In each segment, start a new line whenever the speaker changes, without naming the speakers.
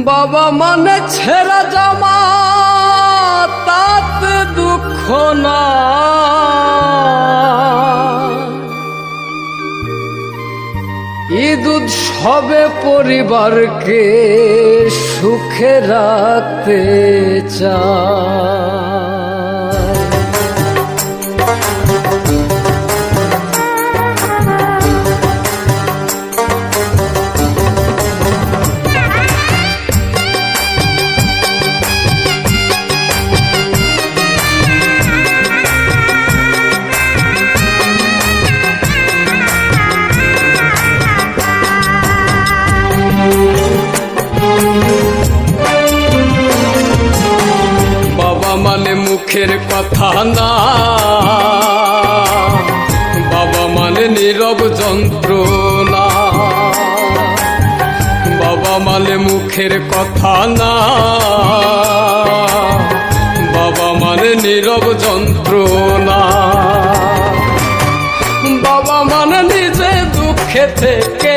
বাবা মানে ছেঁড়া জামা তাতে দুঃখ না, ঈদ উৎসবে পরিবারকে সুখে রাখতে চায়। মানে মুখের কথা না, বাবা মানে নীরব যন্ত্রণা। বাবা মানে মুখের কথা না, বাবা মানে নীরব যন্ত্রণা। বাবা মানে নিজে দুঃখে থেকে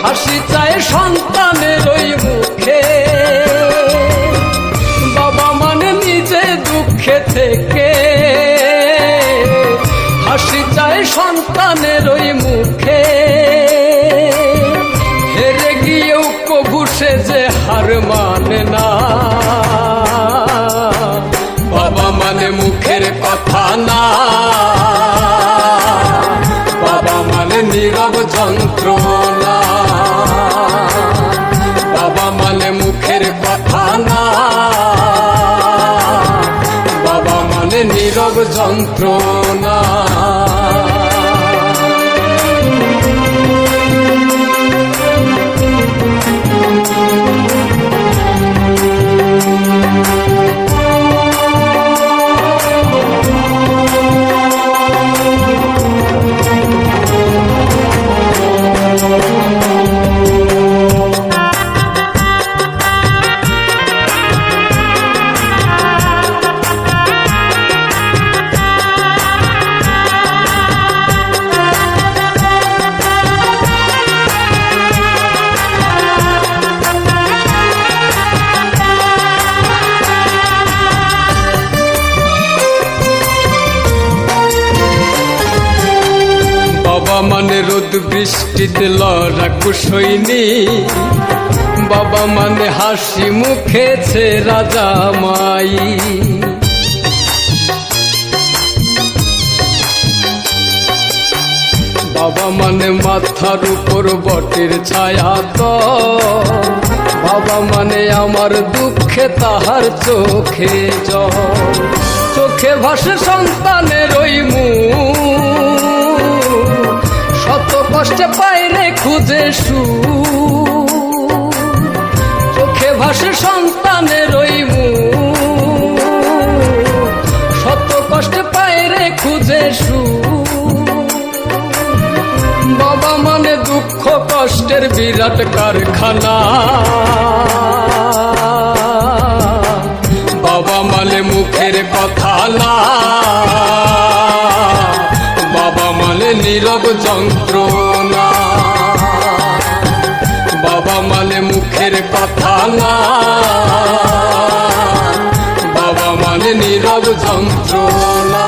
হাসি চায় সন্তানের ওই মুখে। দুঃখে থেকে হাসি চায় সন্তানের ওই মুখে। হেরে গিয়েও কবু সে যে হার মানে না। বাবা মানে মুখের কথা না, বাবা মানে নীরব যন্ত্রণা। বাবা মানে মুখের কথা না, নীরব যন্ত্রণা। বাবা মানে রোদ বৃষ্টিতে লড়াকু সৈনিক। বাবা মানে হাসি মুখে ছেঁড়া জামাই। বাবা মানে মাথার উপর বটের ছায়া তো। বাবা মানে আমার দুঃখে তাহার চোখে জল। চোখে ভাসে সন্তানের ওই মুখ, শত কষ্টে পাইরে খুঁজে সুখ। চোখে ভাসে সন্তানের ওই মুখ, শত কষ্টে পাইরে খুঁজে সুখ। বাবা মানে দুঃখ কষ্টের বিরাট কারখানা। বাবা মানে মুখের কথা না, বাবা মানে নীরব যন্ত্রণা। বাবা মানে মুখের কথা না, বাবা মানে নীরব যন্ত্রণা।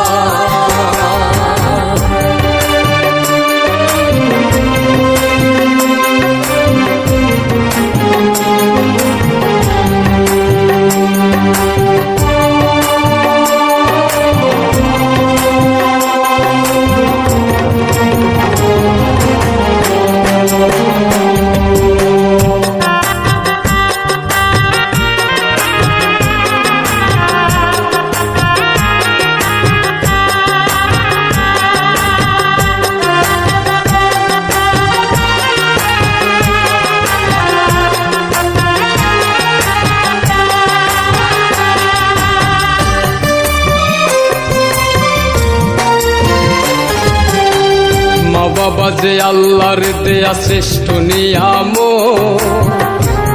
বাবা যে আল্লাহর দেয়া শ্রেষ্ঠ নিয়ামত,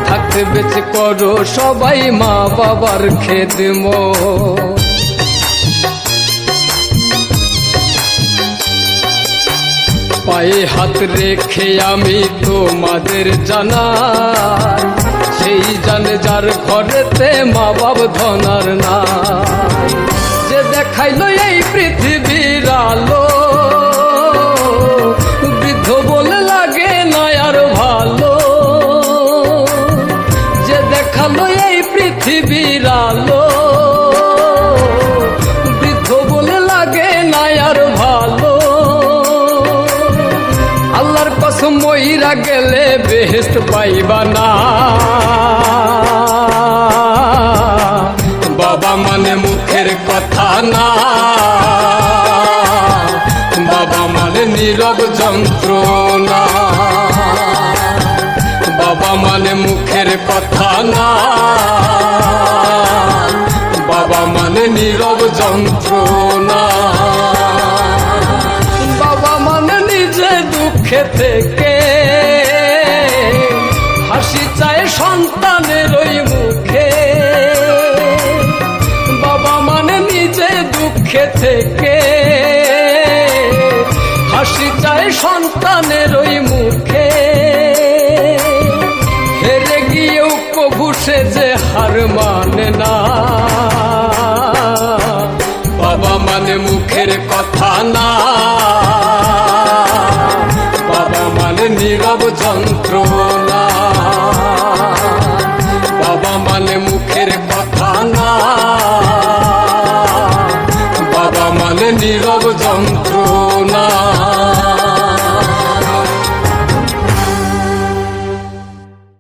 থাকতে বেঁচে করো সবাই মা বাবার খেদমত। পায়ে হাত রেখে আমি তোমাদের জানাই, সেই জানে যার ঘরেতে মা বাপ ধনার নাই। যে দেখাইলো এই পৃথিবীর আলো, বৃদ্ধ বলে লাগে না আর ভালো। যে দেখালো এই পৃথিবীর আলো, বৃদ্ধ বলে লাগে না আর ভালো। আল্লাহর কসম মইরা গেলে বেহেশত পাইবা না। বাবা মানে মুখের কথা না, বাবা মানে নীরব যন্ত্রণা। বাবা মানে মুখের কথা না, বাবা মানে নীরব যন্ত্রণা। বাবা মানে নিজে দুঃখে থেকে হাসি চায় সন্তানের ওই মুখে। বাবা মানে নিজে দুঃখে থেকে হাসি চায় সন্তানের ওই মুখে। হেরে গিয়েও কবু সে যে হার মানে না। বাবা মানে মুখের কথা না,